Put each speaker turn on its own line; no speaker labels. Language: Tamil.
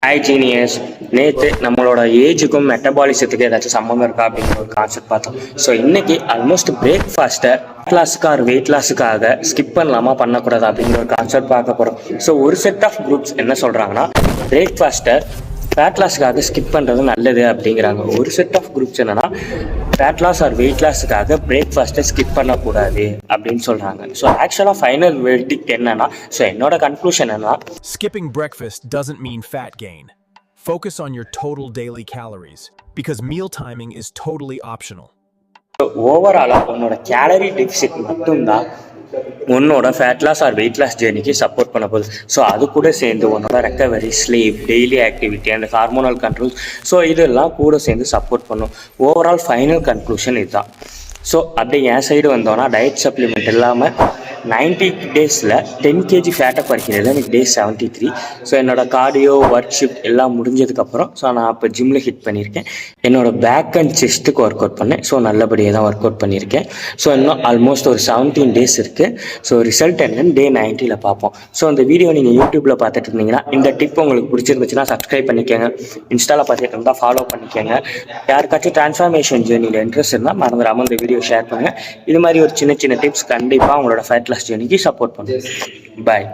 Hi genius. நேற்று நம்மளோட ஏஜுக்கும் மெட்டபாலிசத்துக்கு ஏதாச்சும் சம்மந்தம் இருக்கா அப்படிங்கிற ஒரு கான்செப்ட் பார்த்தோம். ஸோ இன்னைக்கு ஆல்மோஸ்ட் பிரேக்ஃபாஸ்ட்டை கிளாஸுக்கு ஆர் வெயிட் லாஸுக்காக ஸ்கிப் பண்ணலாமா பண்ணக்கூடாது அப்படிங்கிற ஒரு கான்செப்ட் பார்க்க போகிறோம். ஸோ ஒரு செட் ஆஃப் குரூப்ஸ் என்ன சொல்கிறாங்கன்னா பிரேக்ஃபாஸ்ட்டை ஃபேட் லாஸுக்காக ஸ்கிப் பண்ணுறது நல்லது அப்படிங்கிறாங்க. ஒரு செட் ஆஃப் குரூப்ஸ் என்னன்னா ஃபேட் லாஸ் ஆர் வெயிட் லாஸுக்காக பிரேக்ஃபாஸ்ட்டை ஸ்கிப் பண்ணக்கூடாது அப்படின்னு சொல்கிறாங்க. ஸோ ஆக்சுவலாக ஃபைனல் வெர்டிக்ட் என்னன்னா, ஸோ என்னோட கன்க்ளூஷன் என்னன்னா,
skipping breakfast doesn't mean fat gain. Focus on your total daily calories because meal timing is totally optional.
ஓவராலாக உன்னோட கேலரி டெபிசிட் மட்டும்தான் உன்னோட fat loss or weight loss ஜேர்னிக்கு சப்போர்ட் பண்ண போகுது. ஸோ அது கூட சேர்ந்து உன்னோட recovery, sleep, daily activity and hormonal control, so இதெல்லாம் கூட சேர்ந்து சப்போர்ட் பண்ணும். ஓவரால் ஃபைனல் கன்க்ளூஷன் இதுதான். ஸோ அப்படி என் சைடு வந்தோன்னா டயட் சப்ளிமெண்ட் இல்லாமல் 90 டேஸில் 10 kg ஃபேட்டை குறைக்கிறது எனக்கு டே 73. ஸோ என்னோடய கார்டியோ ஒர்க் ஷிஃப்ட் எல்லாம் முடிஞ்சதுக்கப்புறம் ஸோ நான் இப்போ ஜிம்மில் ஹிட் பண்ணியிருக்கேன். என்னோடய பேக் அண்ட் செஸ்ட்டுக்கு ஒர்க் அவுட் பண்ணேன். ஸோ நல்லபடியாக தான் ஒர்க் அவுட் பண்ணியிருக்கேன். ஸோ இன்னும் ஆல்மோஸ்ட் ஒரு 17 டேஸ் இருக்குது. ஸோ ரிசல்ட் என்னன்னு டே 90ல் பார்ப்போம். ஸோ இந்த வீடியோ நீங்கள் யூடியூப்பில் பார்த்துட்டு இருந்தீங்கன்னா இந்த டிப் உங்களுக்கு பிடிச்சிருந்துச்சுன்னா சப்ஸ்கிரைப் பண்ணிக்கோங்க. இன்ஸ்டாவில் பார்த்துட்டு இருந்தால் ஃபாலோ பண்ணிக்கோங்க. யாருக்காச்சும் ட்ரான்ஸ்ஃபார்மேஷன் ஜேர்னியில் இன்ட்ரெஸ்ட் இருந்தால் மறந்துடாமல் இந்த வீடியோ ஷேர் பண்ணுங்கள். இது மாதிரி ஒரு சின்ன சின்ன டிப்ஸ் கண்டிப்பாக உங்களோட ஃபேட் லாஸ் ஜேர்னிக்கு சப்போர்ட் பண்ணுங்க. பாய்.